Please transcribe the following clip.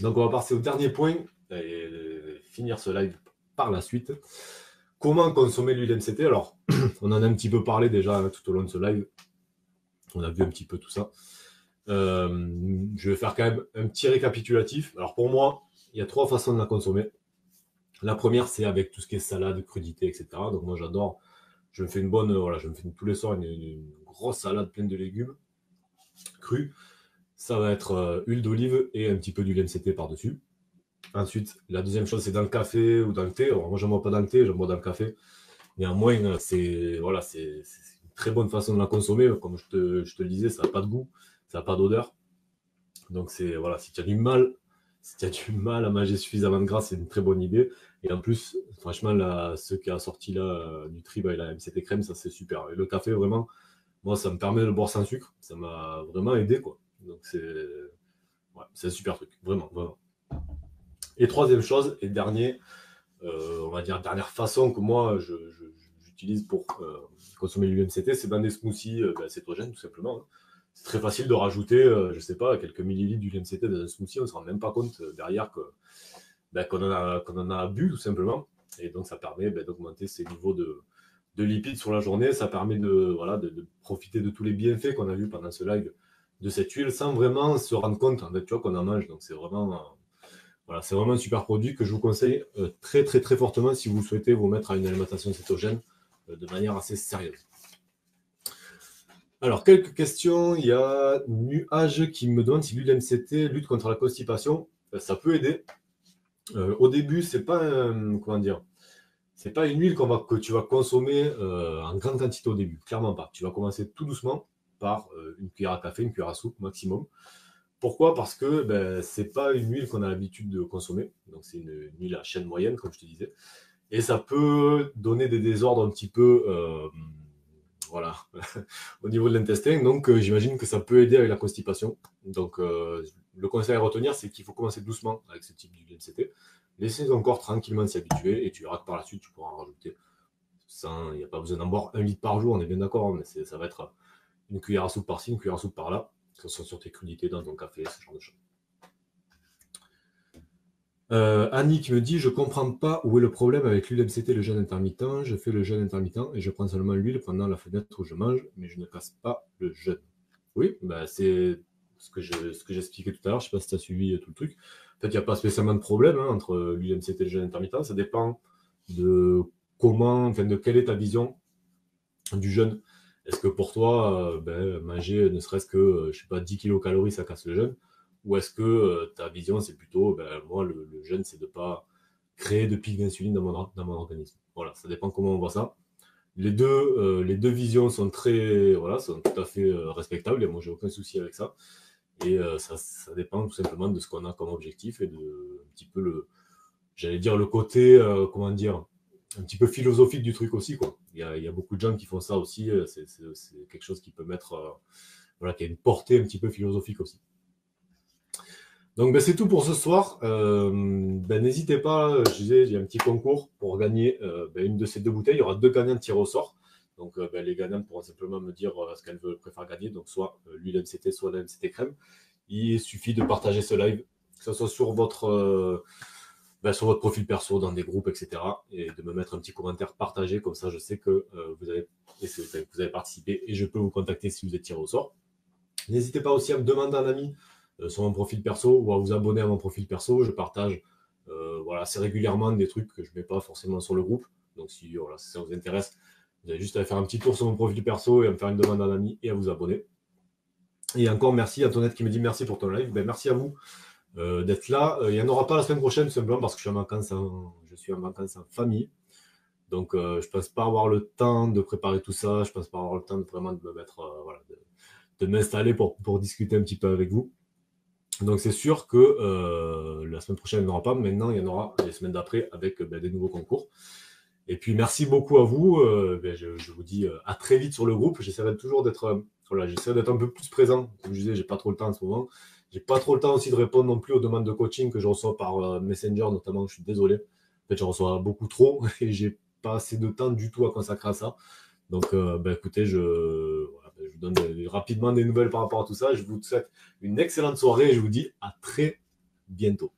Donc, on va passer au dernier point et finir ce live par la suite. Comment consommer l'huile MCT? Alors, on en a un petit peu parlé déjà tout au long de ce live. On a vu un petit peu tout ça. Je vais faire quand même un petit récapitulatif. Alors, pour moi, il y a 3 façons de la consommer. La première, c'est avec tout ce qui est salade, crudité, etc. Donc, moi, j'adore. Je me fais une bonne, voilà, je me fais tous les soirs une grosse salade pleine de légumes crus. Ça va être huile d'olive et un petit peu d'huile MCT par-dessus. Ensuite, la deuxième chose, c'est dans le café ou dans le thé. Alors, moi, je ne bois pas dans le thé, je bois dans le café. Néanmoins, c'est voilà, c'est une très bonne façon de la consommer. Comme je te le disais, ça n'a pas de goût, ça n'a pas d'odeur. Donc, c'est voilà, si tu as du mal, si tu as du mal à manger suffisamment de gras, c'est une très bonne idée. Et en plus, franchement, là, ce qui a sorti là du tri, bah, la MCT crème, ça c'est super. Et le café, vraiment, moi, ça me permet de le boire sans sucre. Ça m'a vraiment aidé, quoi. Donc, c'est un super truc, vraiment, vraiment. Et troisième chose, et dernier, on va dire dernière façon que moi j'utilise pour consommer l'UMCT, c'est dans des smoothies cétogènes tout simplement. Hein. C'est très facile de rajouter, je sais pas, quelques millilitres d'UMCT dans un smoothie, on ne se rend même pas compte derrière qu'on en a bu tout simplement. Et donc ça permet d'augmenter ses niveaux de lipides sur la journée, ça permet de profiter de tous les bienfaits qu'on a vus pendant ce live de cette huile sans vraiment se rendre compte en fait, tu vois, qu'on en mange. Donc c'est vraiment voilà, c'est vraiment un super produit que je vous conseille très très très fortement si vous souhaitez vous mettre à une alimentation cétogène de manière assez sérieuse. Alors, quelques questions. Il y a Nuage qui me demande si l'huile MCT lutte contre la constipation. Ça peut aider. Au début, c'est pas comment dire, c'est pas une huile que tu vas consommer en grande quantité au début. Clairement pas. Tu vas commencer tout doucement par une cuillère à café, une cuillère à soupe maximum. Pourquoi? Parce que c'est pas une huile qu'on a l'habitude de consommer. Donc c'est une huile à chaîne moyenne, comme je te disais. Et ça peut donner des désordres un petit peu voilà, au niveau de l'intestin. Donc j'imagine que ça peut aider avec la constipation. Donc le conseil à retenir, c'est qu'il faut commencer doucement avec ce type d'huile MCT. Laissez ton corps tranquillement s'y habituer et tu verras que par la suite, tu pourras en rajouter. Il n'y a pas besoin d'en boire 1 litre par jour, on est bien d'accord, mais ça va être une cuillère à soupe par-ci, une cuillère à soupe par-là, que ce soit sur tes crudités, dans ton café, ce genre de choses. Annie qui me dit: je comprends pas où est le problème avec l'huile MCT, le jeûne intermittent. Je fais le jeûne intermittent et je prends seulement l'huile pendant la fenêtre où je mange, mais je ne casse pas le jeûne. Oui, bah c'est ce que j'expliquais tout à l'heure. Je ne sais pas si tu as suivi tout le truc. En fait, il n'y a pas spécialement de problème entre l'huile MCT et le jeûne intermittent. Ça dépend de de quelle est ta vision du jeûne. Est-ce que pour toi, manger ne serait-ce que, je sais pas, 10 kilocalories, ça casse le jeûne? Ou est-ce que ta vision, c'est plutôt, moi, le jeûne, c'est de ne pas créer de pic d'insuline dans mon organisme. Voilà, ça dépend comment on voit ça. Les deux visions sont voilà, sont tout à fait respectables et moi, j'ai aucun souci avec ça. Et ça dépend tout simplement de ce qu'on a comme objectif et de un petit peu j'allais dire le côté, comment dire, un petit peu philosophique du truc aussi, quoi. Il y a beaucoup de gens qui font ça aussi. C'est quelque chose qui peut mettre, voilà, qui a une portée un petit peu philosophique aussi. Donc, c'est tout pour ce soir. N'hésitez pas, je disais, il y a un petit concours pour gagner une de ces 2 bouteilles. Il y aura 2 gagnants tirés au sort. Donc, les gagnants pourront simplement me dire ce qu'elles préfèrent gagner. Donc, soit l'huile MCT, soit la MCT crème. Il suffit de partager ce live, que ce soit sur sur votre profil perso, dans des groupes, etc. Et de me mettre un petit commentaire partagé, comme ça je sais que vous avez participé et je peux vous contacter si vous êtes tiré au sort. N'hésitez pas aussi à me demander un ami sur mon profil perso ou à vous abonner à mon profil perso. Je partage voilà, assez régulièrement des trucs que je ne mets pas forcément sur le groupe. Donc si ça vous intéresse, vous avez juste à faire un petit tour sur mon profil perso et à me faire une demande d'un ami et à vous abonner. Et encore merci Antoinette qui me dit merci pour ton live. Merci à vous d'être là. Il n'y en aura pas la semaine prochaine, simplement parce que je suis en vacances en famille. Donc, je ne pense pas avoir le temps de préparer tout ça. Je ne pense pas avoir le temps vraiment de me mettre, voilà, de m'installer pour discuter un petit peu avec vous. Donc, c'est sûr que la semaine prochaine, il n'y en aura pas. Maintenant, il y en aura les semaines d'après avec des nouveaux concours. Et puis, merci beaucoup à vous. Je vous dis à très vite sur le groupe. J'essaierai toujours d'être j'essaierai d'être un peu plus présent. Comme je disais, j'ai pas trop le temps en ce moment. J'ai pas trop le temps aussi de répondre non plus aux demandes de coaching que je reçois par Messenger notamment. Je suis désolé. En fait, j'en reçois beaucoup trop et j'ai pas assez de temps du tout à consacrer à ça. Donc, écoutez, je vous donne rapidement des nouvelles par rapport à tout ça. Je vous souhaite une excellente soirée et je vous dis à très bientôt.